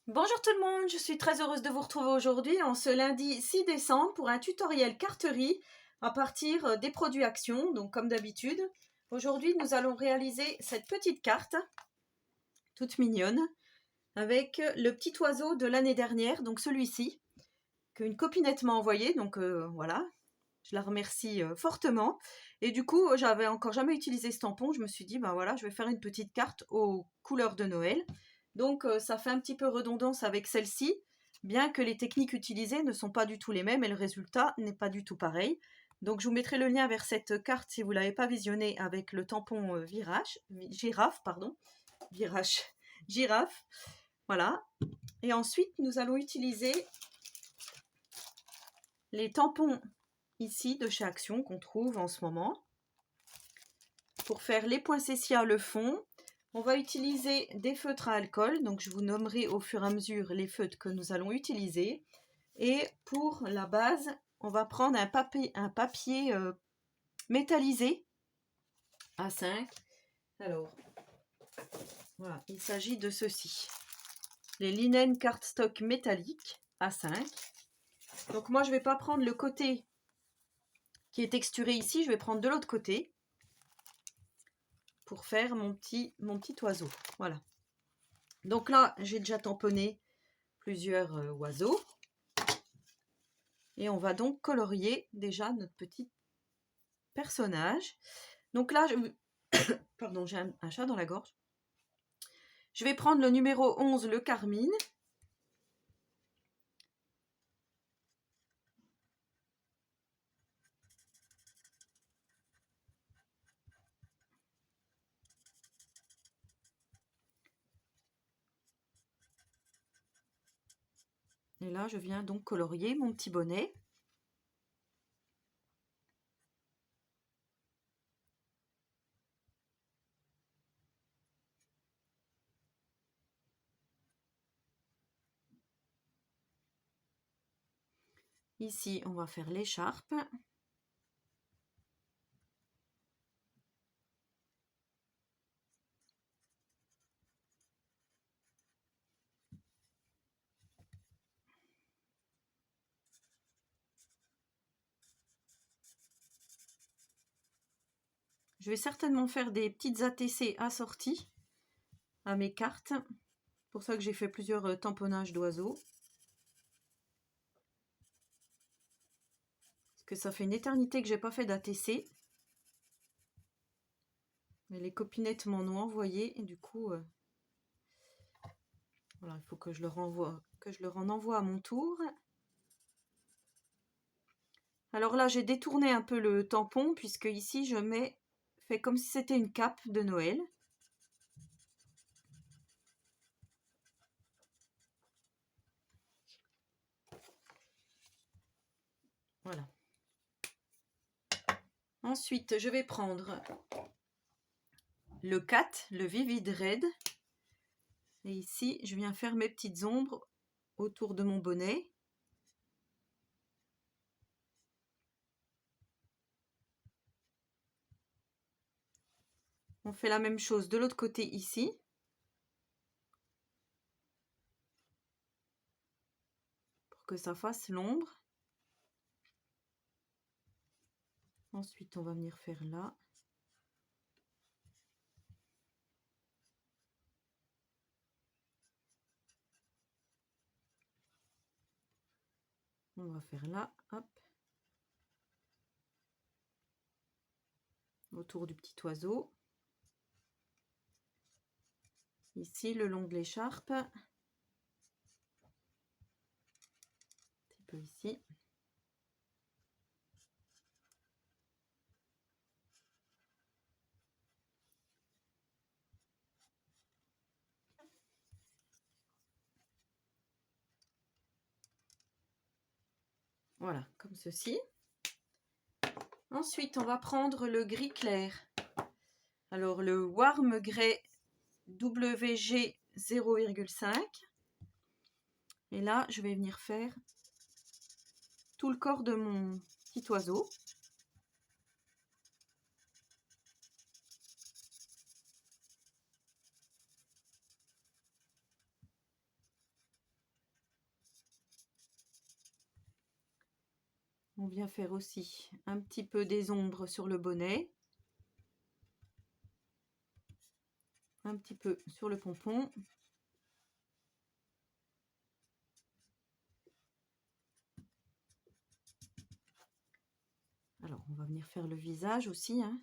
Bonjour tout le monde, je suis très heureuse de vous retrouver aujourd'hui en ce lundi 6 décembre pour un tutoriel carterie à partir des produits Action. Donc comme d'habitude, aujourd'hui nous allons réaliser cette petite carte toute mignonne avec le petit oiseau de l'année dernière, donc celui-ci, qu'une copinette m'a envoyé, donc voilà, je la remercie fortement. Et du coup, j'avais encore jamais utilisé ce tampon, je me suis dit, ben voilà, je vais faire une petite carte aux couleurs de Noël. Donc ça fait un petit peu redondance avec celle-ci, bien que les techniques utilisées ne sont pas du tout les mêmes et le résultat n'est pas du tout pareil. Donc je vous mettrai le lien vers cette carte si vous ne l'avez pas visionnée avec le tampon girafe, pardon, girafe, voilà. Et ensuite, nous allons utiliser les tampons ici de chez Action qu'on trouve en ce moment. Pour faire les poinsettias, le fond, on va utiliser des feutres à alcool, donc je vous nommerai au fur et à mesure les feutres que nous allons utiliser. Et pour la base, on va prendre un papier métallisé A5. Alors, voilà, il s'agit de ceci. Les linen cardstock métalliques A5. Donc moi, je ne vais pas prendre le côté qui est texturé ici, je vais prendre de l'autre côté pour faire mon petit oiseau. Voilà. Donc là, j'ai déjà tamponné plusieurs oiseaux. Et on va donc colorier déjà notre petit personnage. Donc là, pardon, j'ai un chat dans la gorge. Je vais prendre le numéro 11, le carmine. Et là, je viens donc colorier mon petit bonnet. Ici, on va faire l'écharpe. Je vais certainement faire des petites ATC assorties à mes cartes. C'est pour ça que j'ai fait plusieurs tamponnages d'oiseaux. Parce que ça fait une éternité que j'ai pas fait d'ATC. Mais les copinettes m'en ont envoyé et du coup, voilà, il faut que je leur en envoie à mon tour. Alors là, j'ai détourné un peu le tampon puisque ici, fais comme si c'était une cape de Noël. Voilà. Ensuite, je vais prendre le 4, le Vivid Red. Et ici, je viens faire mes petites ombres autour de mon bonnet. On fait la même chose de l'autre côté ici. Pour que ça fasse l'ombre. Ensuite, on va venir faire là. On va faire là, hop. Autour du petit oiseau. Ici, le long de l'écharpe. Un petit peu ici. Voilà, comme ceci. Ensuite, on va prendre le gris clair. Alors, le Warm Grey WG 0,5. Et là, je vais venir faire tout le corps de mon petit oiseau. On vient faire aussi un petit peu des ombres sur le bonnet. Un petit peu sur le pompon. Alors, on va venir faire le visage aussi, hein.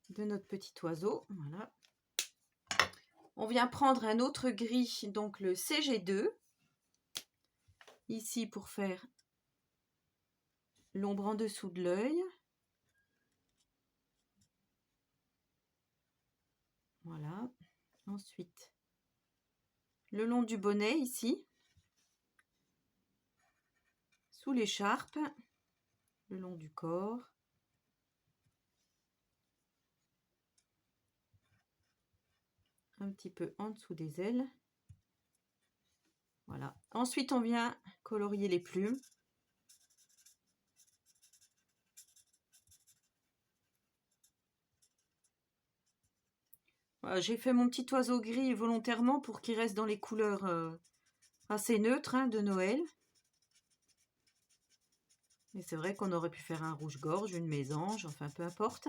De notre petit oiseau, voilà. On vient prendre un autre gris, donc le CG2, ici pour faire l'ombre en dessous de l'œil. Voilà. Ensuite, le long du bonnet ici, sous l'écharpe, le long du corps. Un petit peu en dessous des ailes. Voilà. Ensuite, on vient colorier les plumes. Voilà, j'ai fait mon petit oiseau gris volontairement pour qu'il reste dans les couleurs assez neutres, hein, de Noël. Et c'est vrai qu'on aurait pu faire un rouge-gorge, une mésange, enfin peu importe.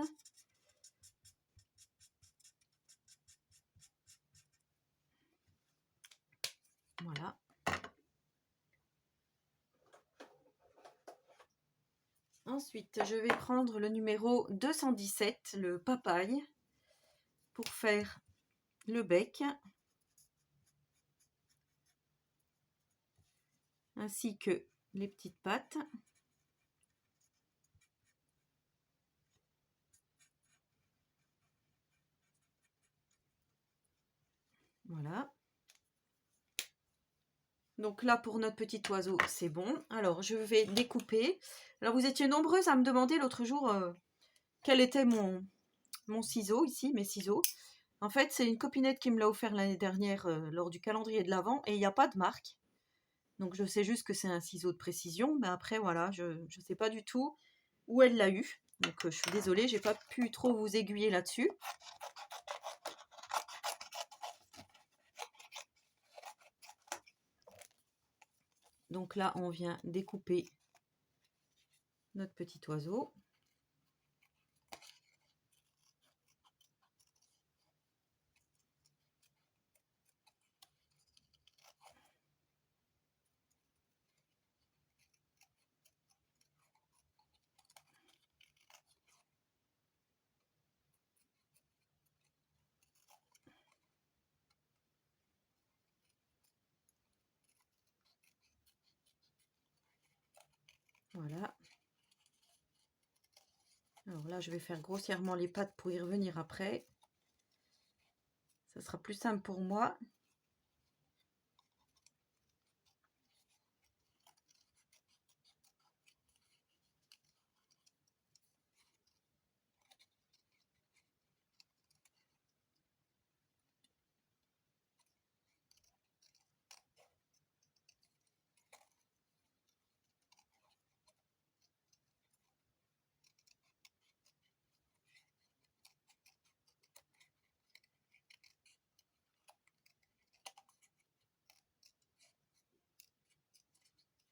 Voilà. Ensuite, je vais prendre le numéro 217, le papaye, pour faire le bec, ainsi que les petites pattes. Voilà. Donc là, pour notre petit oiseau, c'est bon. Alors, je vais découper. Alors, vous étiez nombreuses à me demander l'autre jour quel était mon ciseau ici, mes ciseaux. En fait, c'est une copinette qui me l'a offert l'année dernière lors du calendrier de l'Avent et il n'y a pas de marque. Donc, je sais juste que c'est un ciseau de précision. Mais après, voilà, je ne sais pas du tout où elle l'a eu. Donc, je suis désolée, j'ai pas pu trop vous aiguiller là-dessus. Donc là, on vient découper notre petit oiseau. Voilà. Alors là, je vais faire grossièrement les pattes pour y revenir après. Ça sera plus simple pour moi.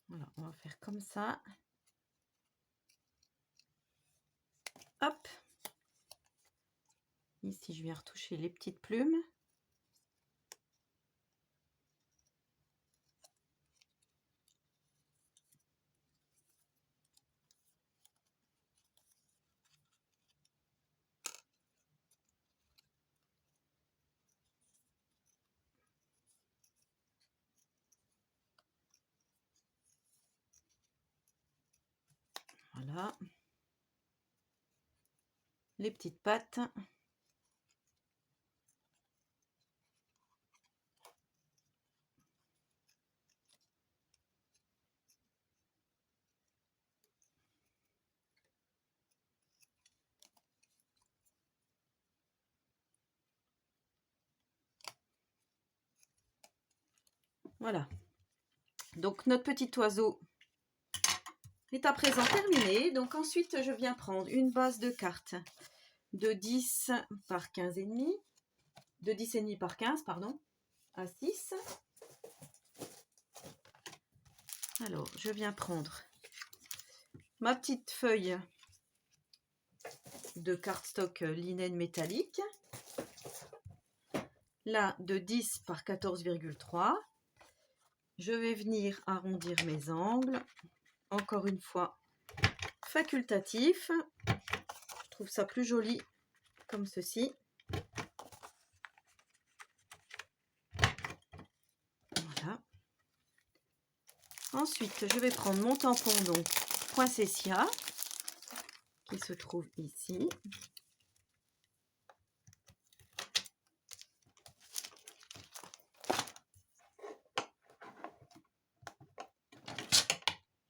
Voilà, on va faire comme ça. Hop. Ici, je viens retoucher les petites plumes. Voilà. Les petites pattes. Voilà. Donc, notre petit oiseau est à présent terminé. Donc, ensuite, je viens prendre une base de cartes de 10 par 15,5, de 10,5 par 15, pardon, à 6. Alors, je viens prendre ma petite feuille de cardstock linen métallique, là de 10 par 14,3. Je vais venir arrondir mes angles, encore une fois facultatif. Je trouve ça plus joli comme ceci. Voilà. Ensuite, je vais prendre mon tampon, donc Poinsettia, qui se trouve ici.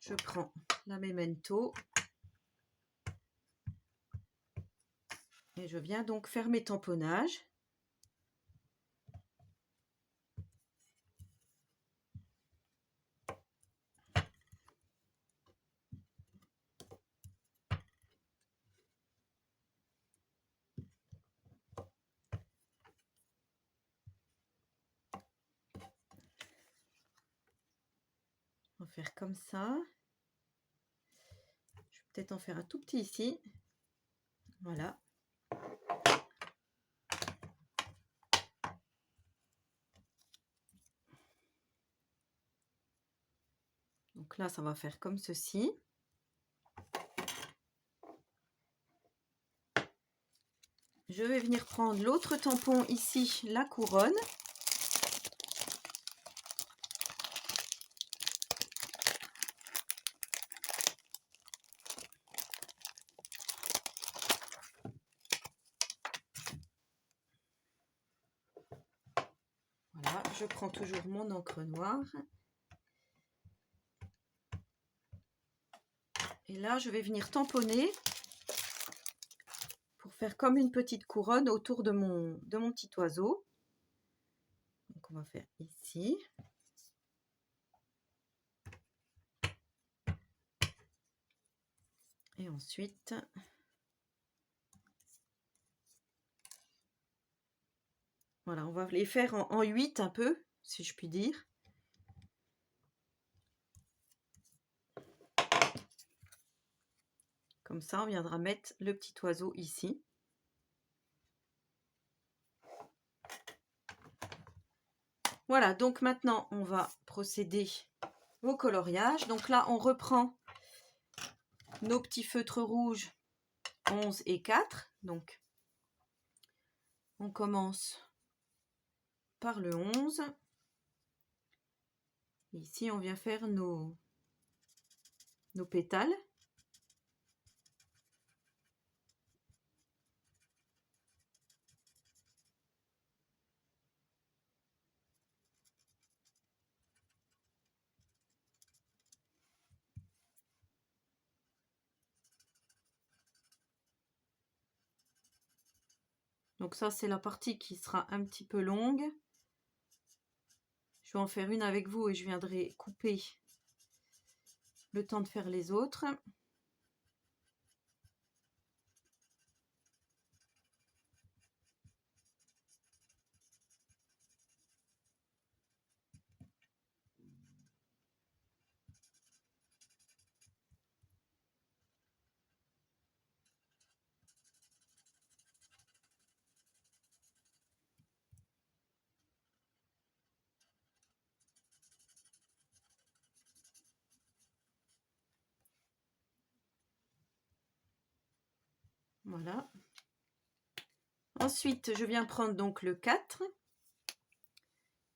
Je prends la Memento et je viens donc faire mes tamponnages. On va faire comme ça. Je vais peut-être en faire un tout petit ici. Voilà. Donc là, ça va faire comme ceci. Je vais venir prendre l'autre tampon ici, la couronne. Voilà, je prends toujours mon encre noire. Et là, je vais venir tamponner pour faire comme une petite couronne autour de mon petit oiseau. Donc, on va faire ici. Et ensuite, voilà, on va les faire en 8 un peu, si je puis dire. Comme ça, on viendra mettre le petit oiseau ici. Voilà, donc maintenant, on va procéder au coloriage. Donc là, on reprend nos petits feutres rouges 11 et 4. Donc, on commence par le 11. Ici, on vient faire nos pétales. Donc ça, c'est la partie qui sera un petit peu longue. Je vais en faire une avec vous et je viendrai couper le temps de faire les autres. Voilà. Ensuite, je viens prendre donc le 4.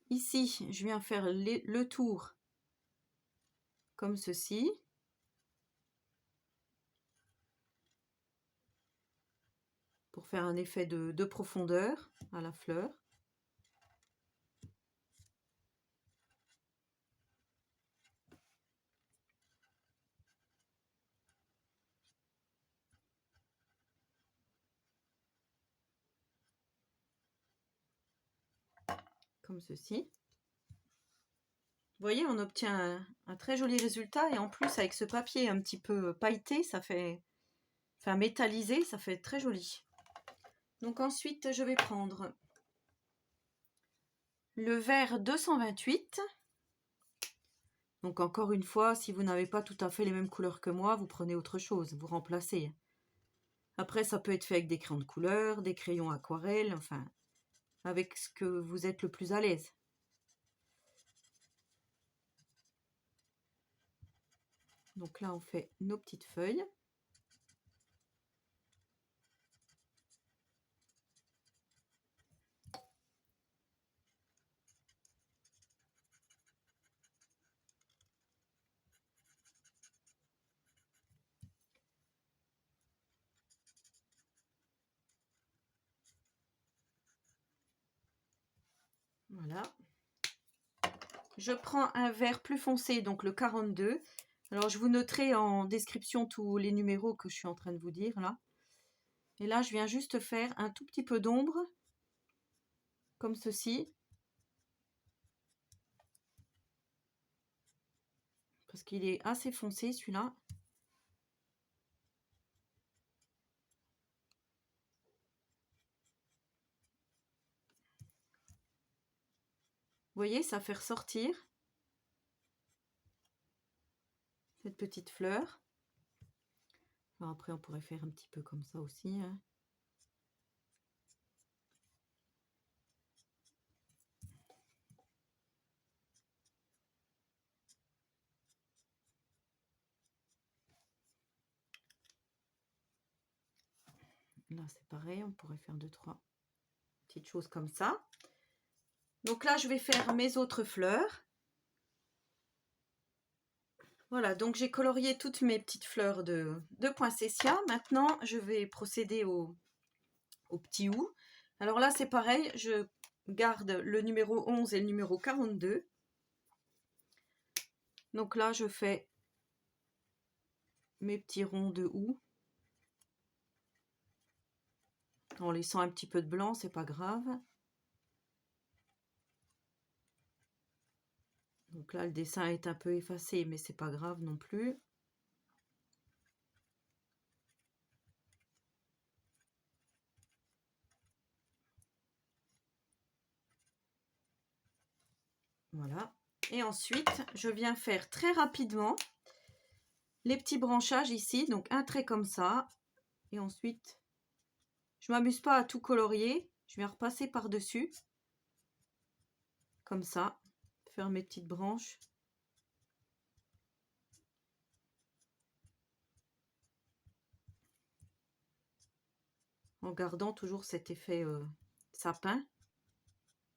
Ici, je viens faire le tour comme ceci. Pour faire un effet de profondeur à la fleur. Comme ceci. Vous voyez, on obtient un très joli résultat et en plus avec ce papier un petit peu pailleté, ça fait, enfin métallisé, ça fait très joli. Donc ensuite, je vais prendre le vert 228. Donc encore une fois, si vous n'avez pas tout à fait les mêmes couleurs que moi, vous prenez autre chose, vous remplacez. Après, ça peut être fait avec des crayons de couleur, des crayons aquarelles, enfin, avec ce que vous êtes le plus à l'aise. Donc là, on fait nos petites feuilles. Voilà. Je prends un vert plus foncé, donc le 42. Alors, je vous noterai en description tous les numéros que je suis en train de vous dire, là. Et là, je viens juste faire un tout petit peu d'ombre, comme ceci. Parce qu'il est assez foncé, celui-là. Vous voyez, ça fait ressortir cette petite fleur. Alors après, on pourrait faire un petit peu comme ça aussi, hein. Là, c'est pareil, on pourrait faire 2-3 petites choses comme ça. Donc là, je vais faire mes autres fleurs. Voilà, donc j'ai colorié toutes mes petites fleurs de poinsettia. Maintenant, je vais procéder au petit hou. Alors là, c'est pareil, je garde le numéro 11 et le numéro 42. Donc là, je fais mes petits ronds de hou. En laissant un petit peu de blanc, c'est pas grave. Donc là, le dessin est un peu effacé, mais c'est pas grave non plus. Voilà. Et ensuite, je viens faire très rapidement les petits branchages ici. Donc un trait comme ça. Et ensuite, je ne m'amuse pas à tout colorier. Je viens repasser par-dessus. Comme ça. Faire mes petites branches. En gardant toujours cet effet sapin.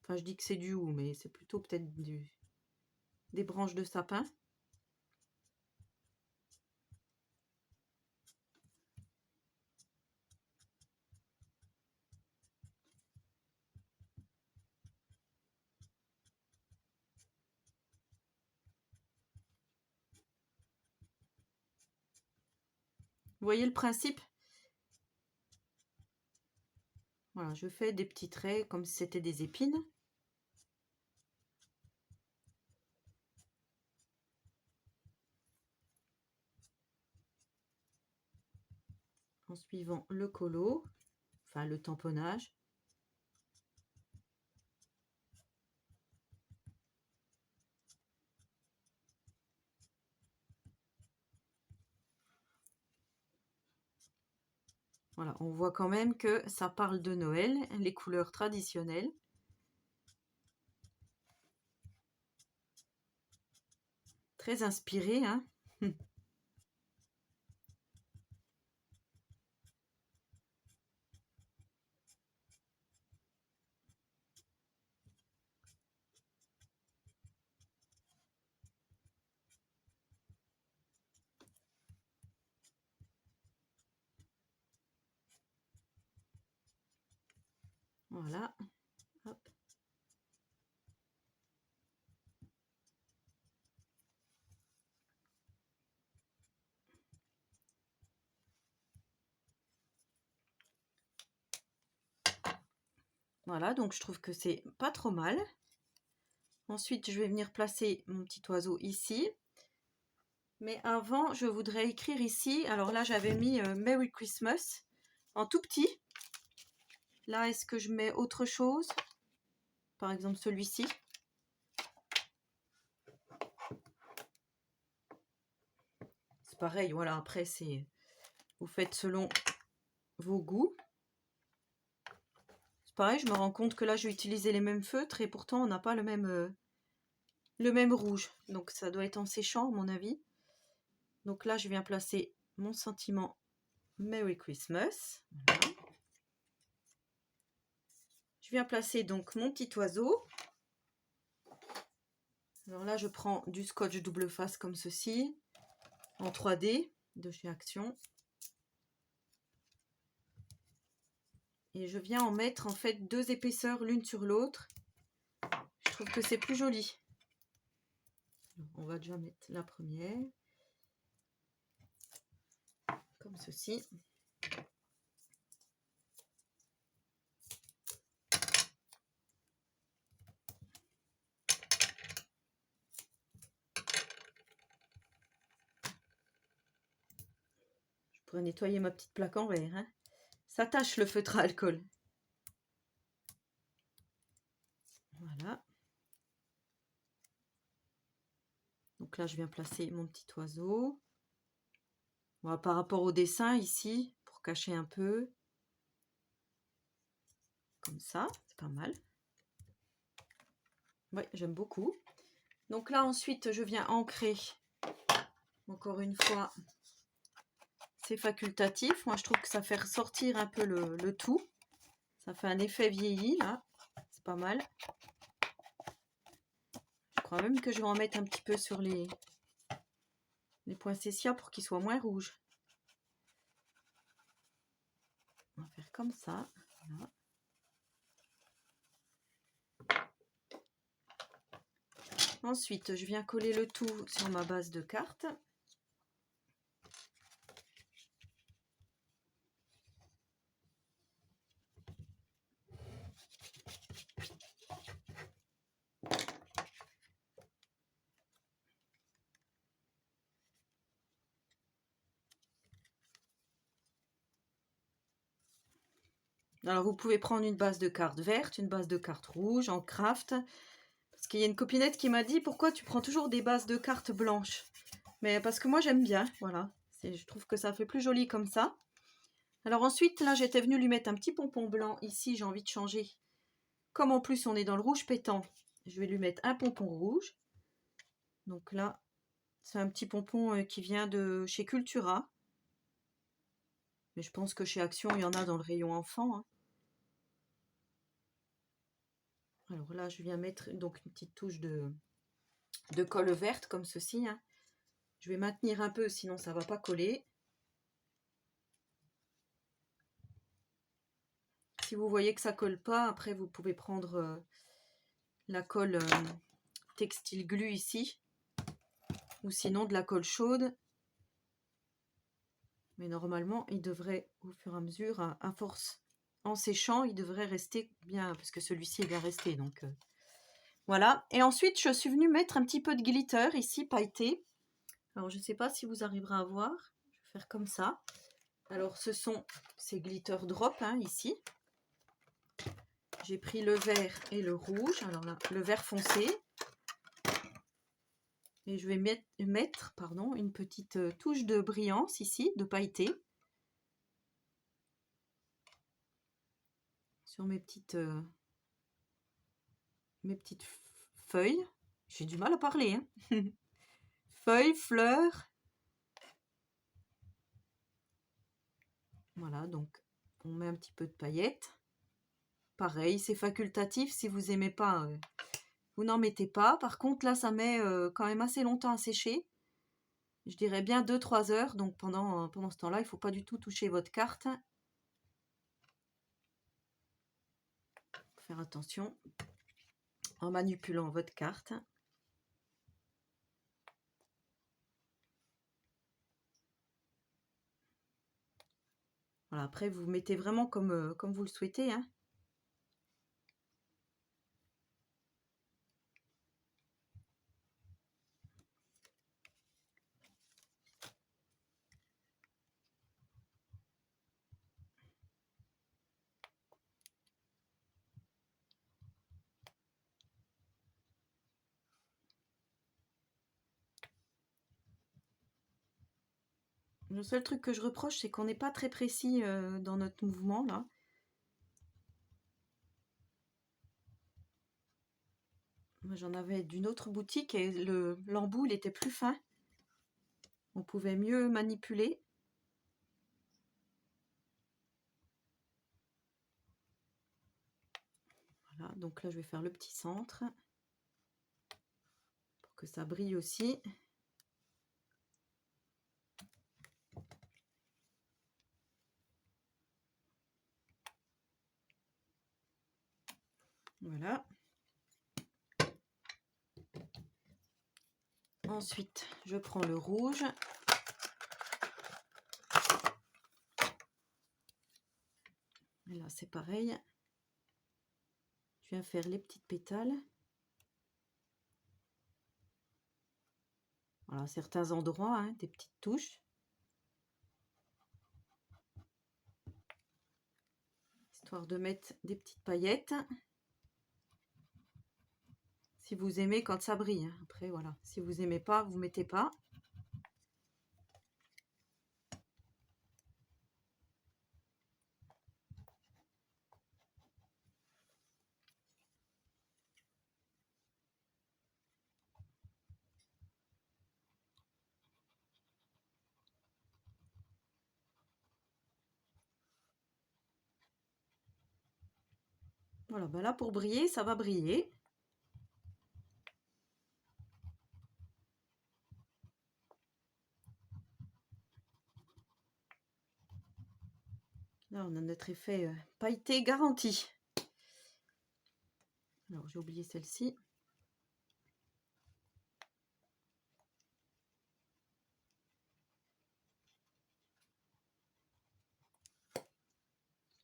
Enfin, je dis que c'est du hou, mais c'est plutôt peut-être des branches de sapin. Vous voyez le principe? Voilà, je fais des petits traits comme si c'était des épines. En suivant le colo, enfin le tamponnage. Voilà, on voit quand même que ça parle de Noël, les couleurs traditionnelles. Très inspiré, hein. Voilà. Hop. Voilà, donc je trouve que c'est pas trop mal. Ensuite, je vais venir placer mon petit oiseau ici. Mais avant, je voudrais écrire ici. Alors là, j'avais mis Merry Christmas en tout petit. Là, est-ce que je mets autre chose? Par exemple, celui-ci. C'est pareil, voilà, après, vous faites selon vos goûts. C'est pareil, je me rends compte que là, je vais utiliser les mêmes feutres et pourtant, on n'a pas le même rouge. Donc, ça doit être en séchant, à mon avis. Donc là, je viens placer mon sentiment Merry Christmas. Voilà. Je viens placer donc mon petit oiseau. Alors là, je prends du scotch double face comme ceci, en 3D de chez Action. Et je viens en mettre en fait 2 épaisseurs l'une sur l'autre. Je trouve que c'est plus joli. On va déjà mettre la première. Comme ceci. Je pourrais nettoyer ma petite plaque en verre. Hein. Ça tâche le feutre à alcool. Voilà. Donc là, je viens placer mon petit oiseau. Voilà, par rapport au dessin ici, pour cacher un peu. Comme ça, c'est pas mal. Oui, j'aime beaucoup. Donc là, ensuite, je viens ancrer. Encore une fois, c'est facultatif. Moi, je trouve que ça fait ressortir un peu le tout. Ça fait un effet vieilli, là. C'est pas mal. Je crois même que je vais en mettre un petit peu sur les poinsettias pour qu'ils soient moins rouges. On va faire comme ça. Voilà. Ensuite, je viens coller le tout sur ma base de cartes. Alors, vous pouvez prendre une base de cartes verte, une base de cartes rouge, en craft. Parce qu'il y a une copinette qui m'a dit, pourquoi tu prends toujours des bases de cartes blanches? Mais parce que moi, j'aime bien, voilà. Je trouve que ça fait plus joli comme ça. Alors ensuite, là, j'étais venue lui mettre un petit pompon blanc. Ici, j'ai envie de changer. Comme en plus, on est dans le rouge pétant, je vais lui mettre un pompon rouge. Donc là, c'est un petit pompon qui vient de chez Cultura. Mais je pense que chez Action, il y en a dans le rayon enfant. Hein. Alors là, je viens mettre donc une petite touche de colle verte comme ceci. Hein. Je vais maintenir un peu, sinon ça ne va pas coller. Si vous voyez que ça ne colle pas, après vous pouvez prendre la colle textile glue ici. Ou sinon de la colle chaude. Mais normalement, il devrait, au fur et à mesure, à force, en séchant, il devrait rester bien, parce que celui-ci est bien resté. Donc voilà. Et ensuite, je suis venue mettre un petit peu de glitter ici, pailleté. Alors, je ne sais pas si vous arriverez à voir. Je vais faire comme ça. Alors, ce sont ces glitter drops, hein, ici. J'ai pris le vert et le rouge. Alors là, le vert foncé. Et je vais mettre une petite touche de brillance ici, de pailleté. Sur mes petites feuilles. J'ai du mal à parler. Hein. Feuilles, fleurs. Voilà, donc on met un petit peu de paillettes. Pareil, c'est facultatif. Si vous n'aimez pas, vous n'en mettez pas. Par contre, là, ça met quand même assez longtemps à sécher. Je dirais bien 2-3 heures. Donc pendant ce temps-là, il ne faut pas du tout toucher votre carte. Faut faire attention en manipulant votre carte. Voilà, après, vous mettez vraiment comme vous le souhaitez. Hein. Le seul truc que je reproche, c'est qu'on n'est pas très précis dans notre mouvement, là. Moi, j'en avais d'une autre boutique et l'embout, il était plus fin. On pouvait mieux manipuler. Voilà, donc là, je vais faire le petit centre pour que ça brille aussi. Voilà. Ensuite, je prends le rouge. Et là, c'est pareil. Je viens faire les petites pétales. Voilà, certains endroits, hein, des petites touches. Histoire de mettre des petites paillettes. Si vous aimez quand ça brille. Hein. Après, voilà. Si vous aimez pas, vous mettez pas. Voilà, ben là pour briller, ça va briller. Là, on a notre effet pailleté garanti. Alors, j'ai oublié celle-ci.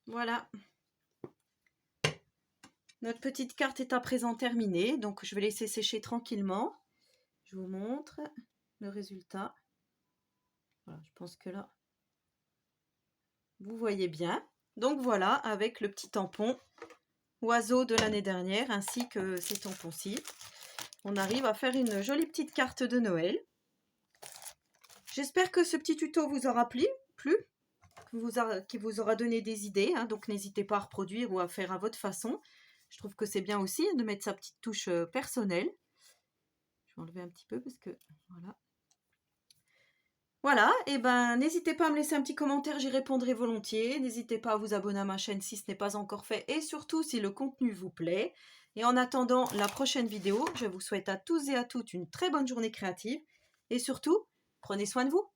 Voilà. Notre petite carte est à présent terminée. Donc, je vais laisser sécher tranquillement. Je vous montre le résultat. Voilà, je pense que là, vous voyez bien. Donc, voilà, avec le petit tampon oiseau de l'année dernière, ainsi que ces tampons-ci. On arrive à faire une jolie petite carte de Noël. J'espère que ce petit tuto vous aura plu, qui vous aura donné des idées. Hein, donc n'hésitez pas à reproduire ou à faire à votre façon. Je trouve que c'est bien aussi de mettre sa petite touche personnelle. Je vais enlever un petit peu parce que voilà. Voilà, et ben n'hésitez pas à me laisser un petit commentaire, j'y répondrai volontiers. N'hésitez pas à vous abonner à ma chaîne si ce n'est pas encore fait et surtout si le contenu vous plaît. Et en attendant la prochaine vidéo, je vous souhaite à tous et à toutes une très bonne journée créative et surtout, prenez soin de vous.